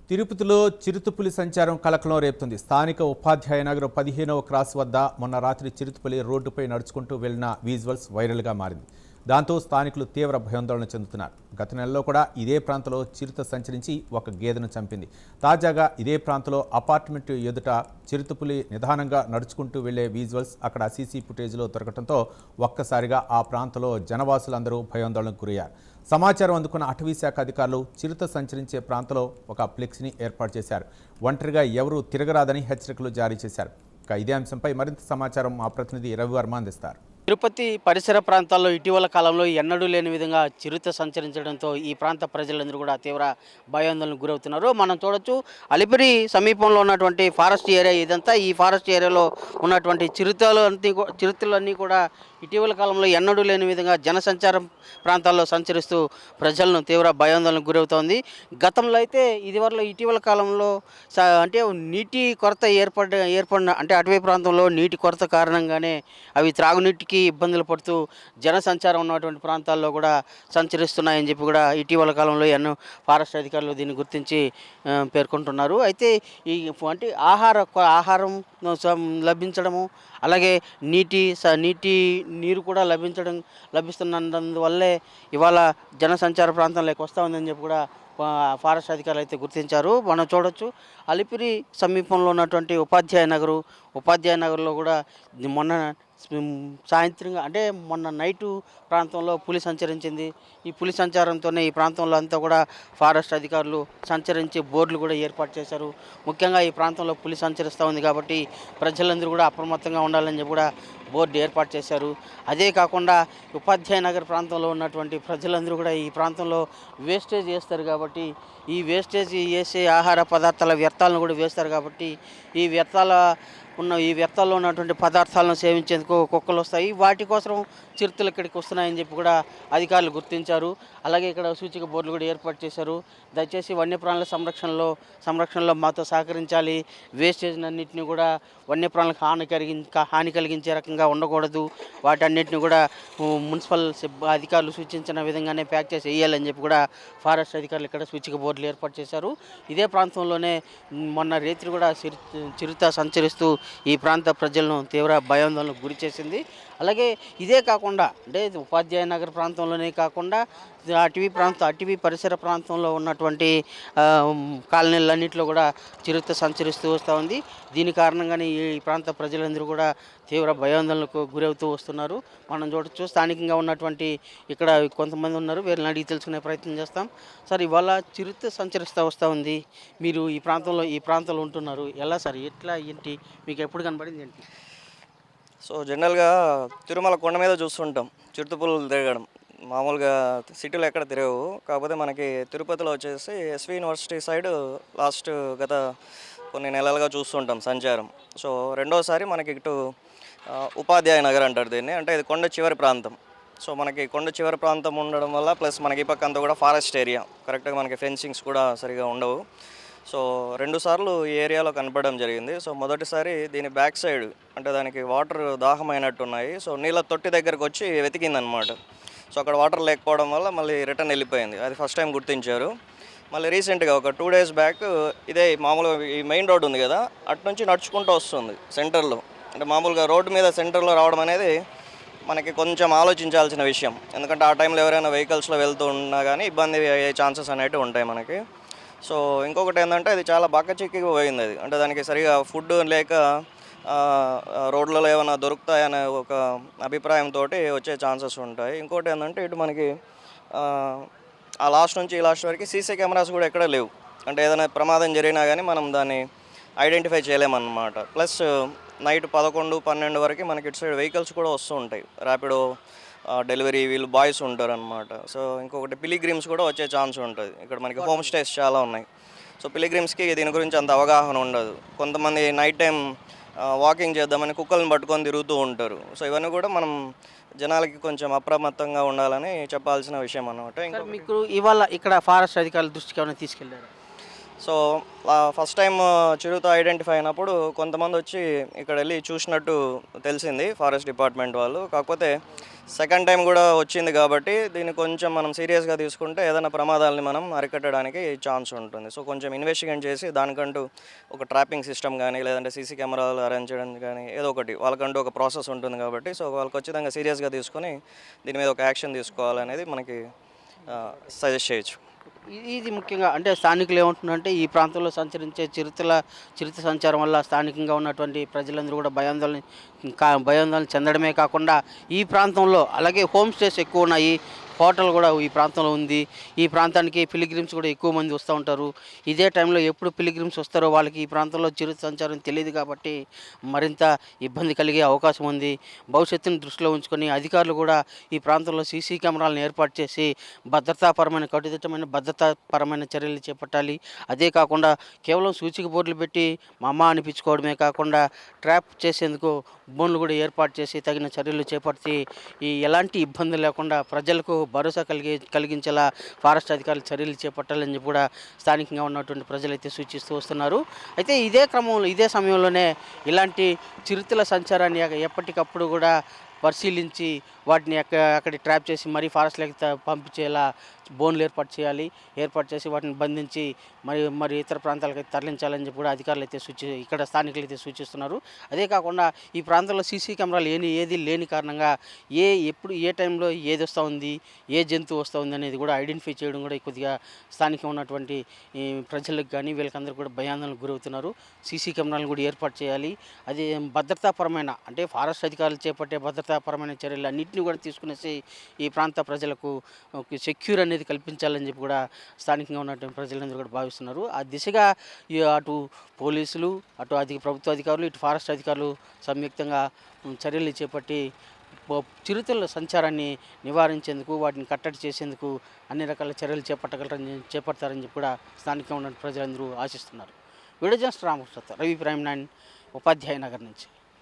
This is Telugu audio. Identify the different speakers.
Speaker 1: తిరుపతిలో చిరుతపులి సంచారం కలకలం రేపుతుంది. స్థానిక ఉపాధ్యాయ నగర్ 15వ క్రాస్ వద్ద మొన్న రాత్రి చిరుతపులి రోడ్డుపై నడుచుకుంటూ వెళ్లిన విజువల్స్ వైరల్గా మారింది. దాంతో స్థానికులు తీవ్ర భయాందోళన చెందుతున్నారు. గత నెలలో కూడా ఇదే ప్రాంతంలో చిరుత సంచరించి ఒక గేదెను చంపింది. తాజాగా ఇదే ప్రాంతంలో అపార్ట్మెంట్ ఎదుట చిరుతపులి నిదానంగా నడుచుకుంటూ వెళ్లే విజువల్స్ అక్కడ సీసీ ఫుటేజ్లో దొరకడంతో ఒక్కసారిగా ఆ ప్రాంతంలో జనవాసులందరూ భయాందోళనకు గురయ్యారు. సమాచారం అందుకున్న అటవీ శాఖ అధికారులు చిరుత సంచరించే ప్రాంతంలో ఒక ఫ్లెక్స్ని ఏర్పాటు చేశారు. ఒంటరిగా ఎవరూ తిరగరాదని హెచ్చరికలు జారీ చేశారు. ఇక ఇదే అంశంపై మరింత సమాచారం మా ప్రతినిధి రవివర్మ అందిస్తారు.
Speaker 2: తిరుపతి పరిసర ప్రాంతాల్లో ఇటీవల కాలంలో ఎన్నడూ లేని విధంగా చిరుత సంచరించడంతో ఈ ప్రాంత ప్రజలందరూ కూడా తీవ్ర భయాందోళనకు గురవుతున్నారు. మనం చూడొచ్చు, అలిపిరి సమీపంలో ఉన్నటువంటి ఫారెస్ట్ ఏరియా ఇదంతా. ఈ ఫారెస్ట్ ఏరియాలో ఉన్నటువంటి చిరుతలన్నీ కూడా ఇటీవల కాలంలో ఎన్నడూ లేని విధంగా జనసంచారం ప్రాంతాల్లో సంచరిస్తూ ప్రజలను తీవ్ర భయాందోళనకు గురవుతోంది. గతంలో అయితే ఇటీవల కాలంలో అంటే నీటి కొరత ఏర్పడిన అంటే అటవీ ప్రాంతంలో నీటి కొరత కారణంగానే అవి త్రాగునీటికి ఇబ్బందులు పడుతూ జనసంచారం ఉన్నటువంటి ప్రాంతాల్లో కూడా సంచరిస్తున్నాయని చెప్పి కూడా ఇటీవల కాలంలో ఎన్నో ఫారెస్ట్ అధికారులు దీన్ని గుర్తించి పేర్కొంటున్నారు. అయితే ఈ అంటే ఆహారం లభించడము, అలాగే నీరు కూడా లభిస్తున్నందువల్లే ఇవాళ జనసంచార ప్రాంతంలోకి వస్తూ ఉందని చెప్పి కూడా ఫారెస్ట్ అధికారులు అయితే గుర్తించారు. మనం చూడొచ్చు, అలిపిరి సమీపంలో ఉన్నటువంటి ఉపాధ్యాయ నగర్లో కూడా మొన్న సాయంత్రంగా అంటే మొన్న నైటు ప్రాంతంలో పులి సంచరించింది. ఈ పులి సంచారంతోనే ఈ ప్రాంతంలో అంతా కూడా ఫారెస్ట్ అధికారులు సంచరించి బోర్డులు కూడా ఏర్పాటు చేశారు. ముఖ్యంగా ఈ ప్రాంతంలో పులి సంచరిస్తూ ఉంది కాబట్టి ప్రజలందరూ కూడా అప్రమత్తంగా ఉండాలని చెప్పి కూడా బోర్డు ఏర్పాటు చేశారు. అదే కాకుండా ఉపాధ్యాయ నగర్ ప్రాంతంలో ఉన్నటువంటి ప్రజలందరూ కూడా ఈ ప్రాంతంలో వేస్టేజ్ చేస్తారు కాబట్టి ఈ వేస్టేజ్ చేసే ఆహార పదార్థాల వ్యర్థాలను కూడా వేస్తారు కాబట్టి ఈ వ్యర్థాల్లో ఉన్నటువంటి పదార్థాలను సేవించేందుకు కుక్కలు వస్తాయి. వాటి కోసం చిరుతలు ఇక్కడికి వస్తున్నాయని చెప్పి కూడా అధికారులు గుర్తించారు. అలాగే ఇక్కడ సూచిక బోర్డులు కూడా ఏర్పాటు చేశారు. దయచేసి వన్యప్రాణుల సంరక్షణలో మాతో సహకరించాలి. వేస్టేజ్ అన్నింటినీ కూడా వన్యప్రాణులకు హాని కలిగించే రకంగా ఉండకూడదు. వాటన్నిటిని కూడా మున్సిపల్ అధికారులు సూచించిన విధంగానే ప్యాక్ చేసి వేయాలని చెప్పి కూడా ఫారెస్ట్ అధికారులు ఇక్కడ సూచిక బోర్డులు ఏర్పాటు చేశారు. ఇదే ప్రాంతంలోనే మొన్న రాత్రి కూడా చిరుత సంచరిస్తూ ఈ ప్రాంత ప్రజలను తీవ్ర భయాందోళనకు గురి చేసింది. అలాగే ఇదే కాకుండా అంటే ఉపాధ్యాయ నగర్ ప్రాంతంలోనే కాకుండా అటవీ పరిసర ప్రాంతంలో ఉన్నటువంటి కాలనీలన్నింటిలో కూడా చిరుత సంచరిస్తూ వస్తూ ఉంది. దీని కారణంగానే ఈ ప్రాంత ప్రజలందరూ కూడా తీవ్ర భయాందోళనకు గురవుతూ వస్తున్నారు. మనం చూడొచ్చు, స్థానికంగా ఉన్నటువంటి ఇక్కడ కొంతమంది ఉన్నారు, వీళ్ళని అడిగి తెలుసుకునే ప్రయత్నం చేస్తాం. సార్, ఇవాళ చిరుత సంచరిస్తూ వస్తూ ఉంది, మీరు ఈ ప్రాంతంలో ఉంటున్నారు, ఎలా సార్, ఎట్లా ఏంటి, మీకు ఎప్పుడు కనబడింది ఏంటి?
Speaker 3: సో జనరల్గా తిరుమల కొండ మీద చూస్తుంటాం చిరుతపులులు తిరగడం. మామూలుగా సిటీలో ఎక్కడ తిరగవు. కాకపోతే మనకి తిరుపతిలో వచ్చేసి ఎస్వి యూనివర్సిటీ సైడ్ గత కొన్ని నెలలుగా చూస్తుంటాం సంచారం. సో రెండోసారి మనకి ఇటు ఉపాధ్యాయ నగర్ అంటారు దీన్ని. అంటే ఇది కొండ చివరి ప్రాంతం. సో మనకి కొండ చివరి ప్రాంతం ఉండడం వల్ల ప్లస్ మనకి ఈ పక్క అంతా కూడా ఫారెస్ట్ ఏరియా, కరెక్ట్గా మనకి ఫెన్సింగ్స్ కూడా సరిగా ఉండవు. సో రెండుసార్లు ఈ ఏరియాలో కనపడడం జరిగింది. సో మొదటిసారి దీని బ్యాక్ సైడ్ అంటే దానికి వాటర్ దాహమైనట్టున్నాయి. సో నీళ్ళ తొట్టి దగ్గరకు వచ్చి వెతికిందనమాట. సో అక్కడ వాటర్ లేకపోవడం వల్ల మళ్ళీ రిటర్న్ వెళ్ళిపోయింది. అది ఫస్ట్ టైం గుర్తించారు. మళ్ళీ రీసెంట్గా ఒక 2 days బ్యాక్ ఇదే మామూలుగా ఈ మెయిన్ రోడ్ ఉంది కదా, అటు నుంచి నడుచుకుంటూ వస్తుంది సెంటర్లో. అంటే మామూలుగా రోడ్డు మీద సెంటర్లో రావడం అనేది మనకి కొంచెం ఆలోచించాల్సిన విషయం. ఎందుకంటే ఆ టైంలో ఎవరైనా వెహికల్స్లో వెళ్తూ ఉన్నా కానీ ఇబ్బంది అయ్యే ఛాన్సెస్ అనేవి ఉంటాయి మనకి. సో ఇంకొకటి ఏంటంటే అది చాలా బక్కచిక్కిగా పోయింది. అది అంటే దానికి సరిగా ఫుడ్ లేక రోడ్లలో ఏమైనా దొరుకుతాయనే ఒక అభిప్రాయంతో వచ్చే ఛాన్సెస్ ఉంటాయి. ఇంకోటి ఏంటంటే ఇటు మనకి ఆ లాస్ట్ నుంచి ఈ లాస్ట్ వరకు సీసీ కెమెరాస్ కూడా ఎక్కడ లేవు. అంటే ఏదైనా ప్రమాదం జరిగినా కానీ మనం దాన్ని ఐడెంటిఫై చేయలేమన్నమాట. ప్లస్ నైట్ 11, 12 వరకు మనకి ఇటు సైడ్ వెహికల్స్ కూడా వస్తూ ఉంటాయి. ర్యాపిడో డెలివరీ వీళ్ళు బాయ్స్ ఉంటారు అనమాట. సో ఇంకొకటి పిలిగ్రిమ్స్ కూడా వచ్చే ఛాన్స్ ఉంటుంది. ఇక్కడ మనకి హోమ్ స్టేస్ చాలా ఉన్నాయి. సో పిలిగ్రిమ్స్కి దీని గురించి అంత అవగాహన ఉండదు. కొంతమంది నైట్ టైం వాకింగ్ చేద్దామని కుక్కలను పట్టుకొని తిరుగుతూ ఉంటారు. సో ఇవన్నీ కూడా మనం జనాలకి కొంచెం అప్రమత్తంగా ఉండాలని చెప్పాల్సిన విషయం అన్నమాట.
Speaker 2: మీకు ఇవాళ ఇక్కడ ఫారెస్ట్ అధికారుల దృష్టికి ఏమైనా తీసుకెళ్ళారు?
Speaker 3: సో ఫస్ట్ టైం చిరుత ఐడెంటిఫై అయినప్పుడు కొంతమంది వచ్చి ఇక్కడ వెళ్ళి చూసినట్టు తెలిసింది ఫారెస్ట్ డిపార్ట్మెంట్ వాళ్ళు. కాకపోతే సెకండ్ టైం కూడా వచ్చింది కాబట్టి దీన్ని కొంచెం మనం సీరియస్గా తీసుకుంటే ఏదైనా ప్రమాదాలని మనం అరికట్టడానికి ఛాన్స్ ఉంటుంది. సో కొంచెం ఇన్వెస్టిగేట్ చేసి దానికంటూ ఒక ట్రాపింగ్ సిస్టమ్ కానీ లేదంటే సీసీ కెమెరాలు అరేంజ్ చేయడం కానీ ఏదో ఒకటి వాళ్ళకంటూ ఒక ప్రాసెస్ ఉంటుంది కాబట్టి సో వాళ్ళు ఖచ్చితంగా సీరియస్గా తీసుకొని దీని మీద ఒక యాక్షన్ తీసుకోవాలనేది మనకి సజెస్ట్ చేయొచ్చు.
Speaker 2: ఇది ముఖ్యంగా అంటే స్థానికులు ఏమంటున్నారంటే ఈ ప్రాంతంలో సంచరించే చిరుత సంచారం వల్ల స్థానికంగా ఉన్నటువంటి ప్రజలందరూ కూడా భయాందోళన చెందడమే కాకుండా ఈ ప్రాంతంలో అలాగే హోమ్ స్టేస్ ఎక్కువ ఉన్నాయి, హోటల్ కూడా ఈ ప్రాంతంలో ఉంది. ఈ ప్రాంతానికి పిలిగ్రిమ్స్ కూడా ఎక్కువ మంది వస్తూ ఉంటారు. ఇదే టైంలో ఎప్పుడు పిలిగ్రిమ్స్ వస్తారో వాళ్ళకి ఈ ప్రాంతంలో చిరుత సంచారం తెలియదు కాబట్టి మరింత ఇబ్బంది కలిగే అవకాశం ఉంది. భవిష్యత్తును దృష్టిలో ఉంచుకొని అధికారులు కూడా ఈ ప్రాంతంలో సీసీ కెమెరాలను ఏర్పాటు చేసి కట్టుదిట్టమైన భద్రతాపరమైన చర్యలు చేపట్టాలి. అదే కాకుండా కేవలం సూచిక బోర్డులు పెట్టి మా అనిపించుకోవడమే కాకుండా ట్రాప్ చేసేందుకు బోన్లు కూడా ఏర్పాటు చేసి తగిన చర్యలు చేపట్టి ఎలాంటి ఇబ్బంది లేకుండా ప్రజలకు భరోసా కలిగించేలా ఫారెస్ట్ అధికారులు చర్యలు చేపట్టాలని చెప్పి కూడా స్థానికంగా ఉన్నటువంటి ప్రజలైతే సూచిస్తూ వస్తున్నారు. అయితే ఇదే సమయంలోనే ఇలాంటి చిరుతల సంచారాన్ని ఎప్పటికప్పుడు కూడా పరిశీలించి వాటిని అక్కడి ట్రాప్ చేసి మరీ ఫారెస్ట్లోకి పంపించేలా బోన్లు ఏర్పాటు చేసి వాటిని బంధించి మరి ఇతర ప్రాంతాలకు తరలించాలని చెప్పి కూడా అధికారులు అయితే ఇక్కడ స్థానికులు అయితే సూచిస్తున్నారు. అదే కాకుండా ఈ ప్రాంతంలో సీసీ కెమెరాలు ఏది లేని కారణంగా ఎప్పుడు ఏ టైంలో ఏది వస్తూ ఉంది, ఏ జంతువు వస్తూ ఉంది అనేది కూడా ఐడెంటిఫై చేయడం కూడా కొద్దిగా స్థానికంగా ఉన్నటువంటి ఈ ప్రజలకు కానీ వీళ్ళకందరూ కూడా భయాందోళనకు గురవుతున్నారు. సీసీ కెమెరాలను కూడా ఏర్పాటు చేయాలి. అది భద్రతాపరమైన అంటే ఫారెస్ట్ అధికారులు చేపట్టే భద్రతాపరమైన చర్యలు అన్నింటినీ కూడా తీసుకునేసి ఈ ప్రాంత ప్రజలకు సెక్యూర్ అనేది కల్పించాలని చెప్పి కూడా స్థానికంగా ఉన్నటువంటి ప్రజలందరూ కూడా భావిస్తున్నారు. ఆ దిశగా అటు పోలీసులు, అటు ప్రభుత్వ అధికారులు, ఇటు ఫారెస్ట్ అధికారులు సంయుక్తంగా చర్యలు చేపట్టి చిరుతల సంచారాన్ని నివారించేందుకు వాటిని కట్టడి చేసేందుకు అన్ని రకాల చర్యలు చేపడతారని చెప్పి కూడా స్థానికంగా ఉన్న ప్రజలందరూ ఆశిస్తున్నారు. Video journalist Ramakrishna, Ravi prime 9, ఉపాధ్యాయ నగర్ నుంచి.